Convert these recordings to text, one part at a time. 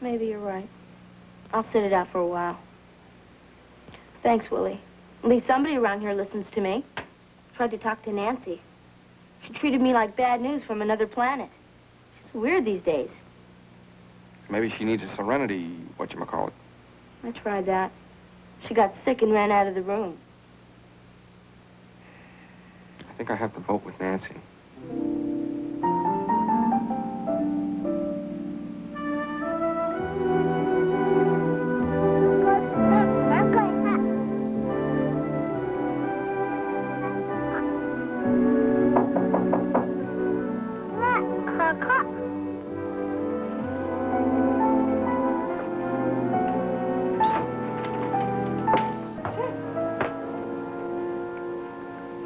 Maybe you're right. I'll sit it out for a while. Thanks, Willie. At least somebody around here listens to me. Tried to talk to Nancy. She treated me like bad news from another planet. She's weird these days. Maybe she needs a serenity, whatchamacallit. I tried that. She got sick and ran out of the room. I think I have to vote with Nancy.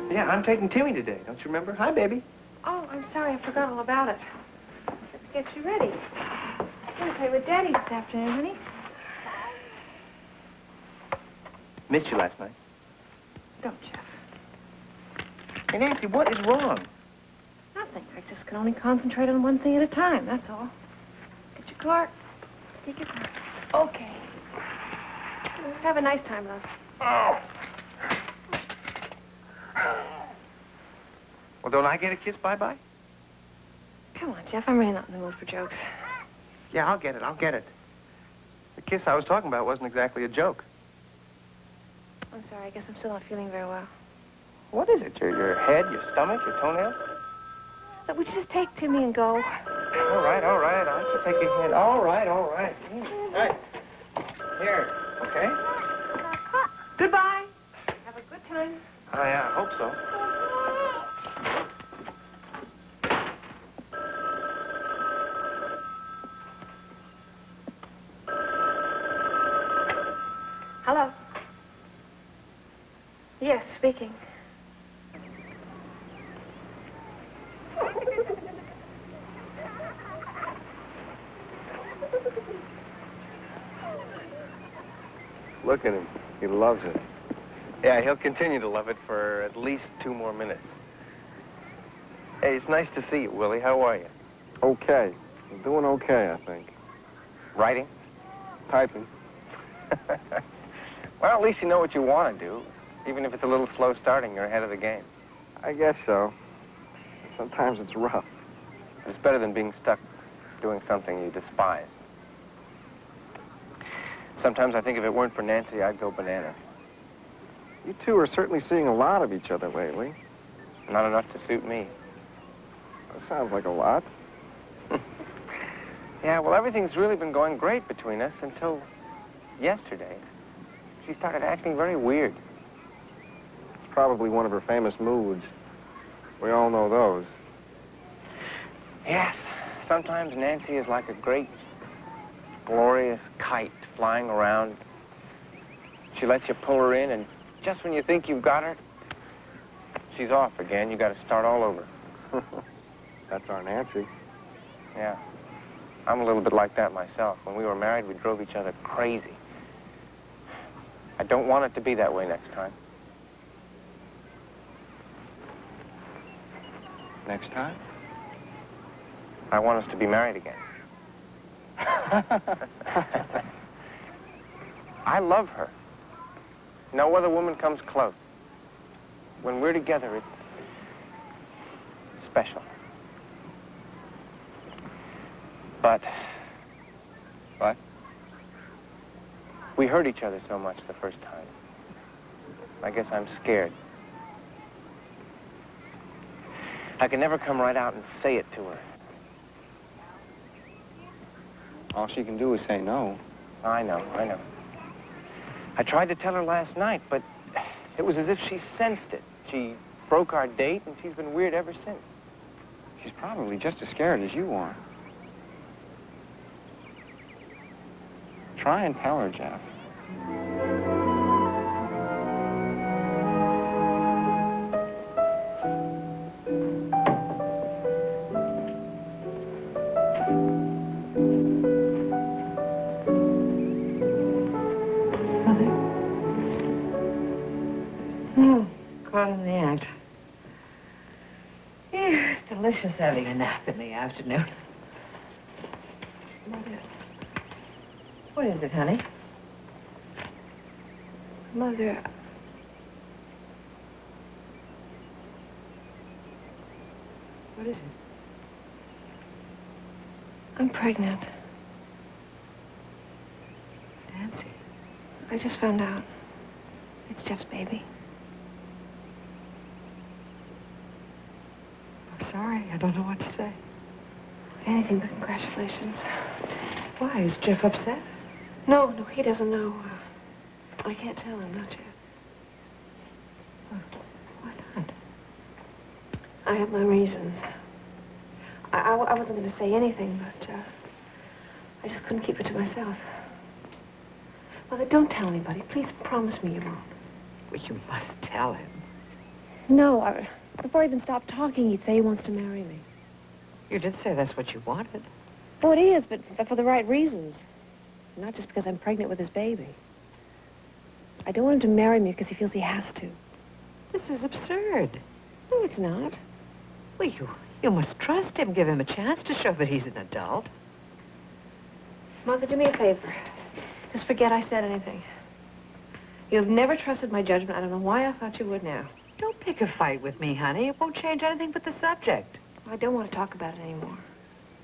Yeah, I'm taking Timmy today. Don't you remember? Hi, baby. Oh, I'm sorry. I forgot all about it. Let's get you ready. I'm going to play with Daddy this afternoon, honey. Missed you last night. Don't, Jeff. Hey, Nancy, what is wrong? Nothing. I just can only concentrate on one thing at a time, that's all. Get your Clark. Take your Clark. Okay. Have a nice time, love. Oh. Well, don't I get a kiss bye-bye? Come on, Jeff. I'm really not in the mood for jokes. Yeah, I'll get it. I'll get it. The kiss I was talking about wasn't exactly a joke. I'm sorry. I guess I'm still not feeling very well. What is it? Your head, your stomach, your toenails? Look, would you just take Timmy and go? All right, all right. I should take your hand. All right, all right. Hey. Here, okay? Goodbye. Have a good time. I hope so. Hello. Yes, speaking. Look at him. He loves it. Yeah, he'll continue to love it for at least 2 more minutes. Hey, it's nice to see you, Willie. How are you? Okay. I'm doing okay, I think. Writing? Typing. Well, at least you know what you want to do. Even if it's a little slow starting, you're ahead of the game. I guess so. Sometimes it's rough. It's better than being stuck doing something you despise. Sometimes I think if it weren't for Nancy, I'd go bananas. You two are certainly seeing a lot of each other lately. Not enough to suit me. That sounds like a lot. Yeah, well, everything's really been going great between us until yesterday. She started acting very weird. It's probably one of her famous moods. We all know those. Yes, sometimes Nancy is like a great, glorious kite flying around. She lets you pull her in, and just when you think you've got her, she's off again. You got to start all over. That's our Nancy. Yeah. I'm a little bit like that myself. When we were married, we drove each other crazy. I don't want it to be that way next time. Next time? I want us to be married again. I love her. No other woman comes close. When we're together, it's special. But we hurt each other so much the first time. I guess I'm scared. I can never come right out and say it to her. All she can do is say no. I know. I tried to tell her last night, but it was as if she sensed it. She broke our date, and she's been weird ever since. She's probably just as scared as you are. Try and tell her, Jeff. Caught in the act. Yeah, it's delicious having a nap in the afternoon. What is it, honey? Mother, What is it? I'm pregnant. Nancy. I just found out. It's Jeff's baby. I'm sorry. I don't know what to say. Anything but congratulations. Why? Is Jeff upset? No, he doesn't know. I can't tell him, not yet. Why not? I have my reasons. I wasn't going to say anything, but I just couldn't keep it to myself. Mother, don't tell anybody. Please promise me you won't. Well, you must tell him. No, before he even stopped talking, he'd say he wants to marry me. You did say that's what you wanted. Oh, it is, but for the right reasons. Not just because I'm pregnant with his baby. I don't want him to marry me because he feels he has to. This is absurd. No, it's not. Well, you must trust him. Give him a chance to show that he's an adult. Mother, do me a favor. Just forget I said anything. You've never trusted my judgment. I don't know why I thought you would now. Don't pick a fight with me, honey. It won't change anything but the subject. I don't want to talk about it anymore.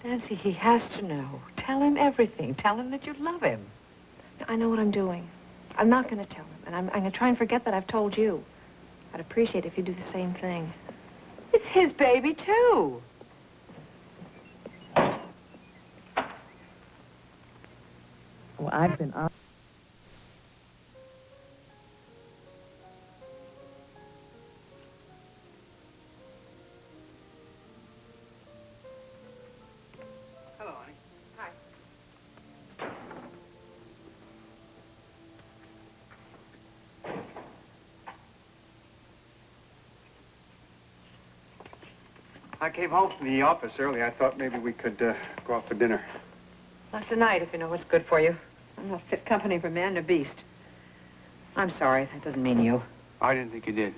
Nancy, he has to know. Tell him everything. Tell him that you love him. I know what I'm doing. I'm not going to tell him, and I'm going to try and forget that I've told you. I'd appreciate it if you do the same thing. It's his baby, too. Well, I've been on. Hello, honey. Hi. I came home from the office early. I thought maybe we could go out for dinner. Not tonight, if you know what's good for you. I'm not fit company for man or beast. I'm sorry. That doesn't mean you. I didn't think you did.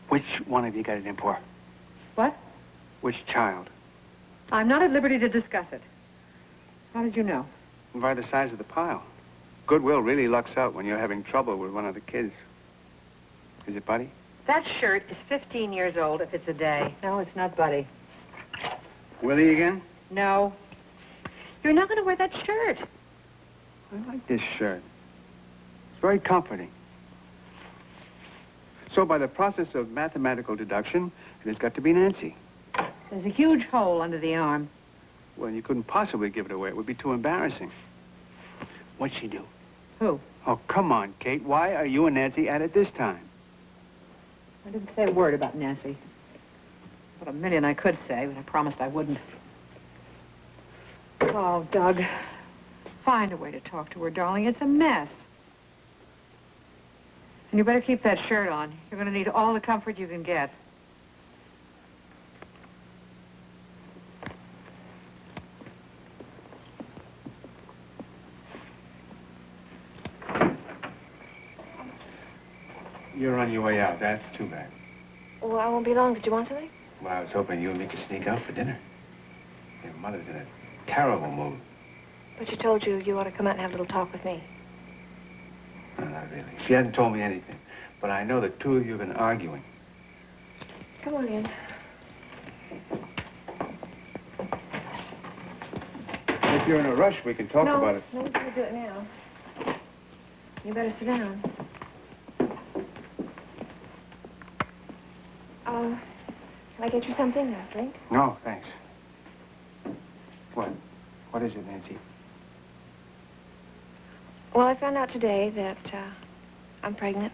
Which one of you got it in for? What? Which child? I'm not at liberty to discuss it. How did you know? By the size of the pile. Goodwill really lucks out when you're having trouble with one of the kids. Is it Buddy? That shirt is 15 years old if it's a day. No, it's not Buddy. Willie again? No. You're not going to wear that shirt. I like this shirt. It's very comforting. So by the process of mathematical deduction, it has got to be Nancy. There's a huge hole under the arm. Well, you couldn't possibly give it away. It would be too embarrassing. What'd she do? Who? Oh, come on, Kate. Why are you and Nancy at it this time? I didn't say a word about Nancy. What a million I could say, but I promised I wouldn't. Oh, Doug, find a way to talk to her, darling. It's a mess. And you better keep that shirt on. You're going to need all the comfort you can get. You're on your way out. That's too bad. Well, I won't be long. Did you want something? Well, I was hoping you and me could sneak out for dinner. Your mother's in a terrible mood. But you told you ought to come out and have a little talk with me. No, not really. She hasn't told me anything. But I know the two of you have been arguing. Come on in. If you're in a rush, we can talk about it. No, we can't do it now. You better sit down. Can I get you something to drink? No, thanks. What? What is it, Nancy? Well, I found out today that I'm pregnant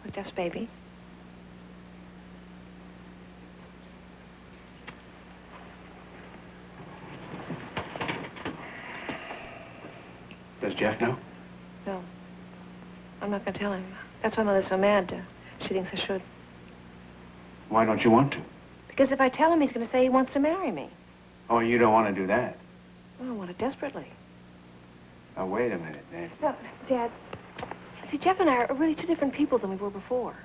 with Jeff's baby. Does Jeff know? No. I'm not going to tell him. That's why Mother's so mad. She thinks I should. Why don't you want to? Because if I tell him, he's going to say he wants to marry me. Oh, you don't want to do that. Well, I want it desperately. Now, wait a minute, Nancy. No, Dad. See, Jeff and I are really two different people than we were before.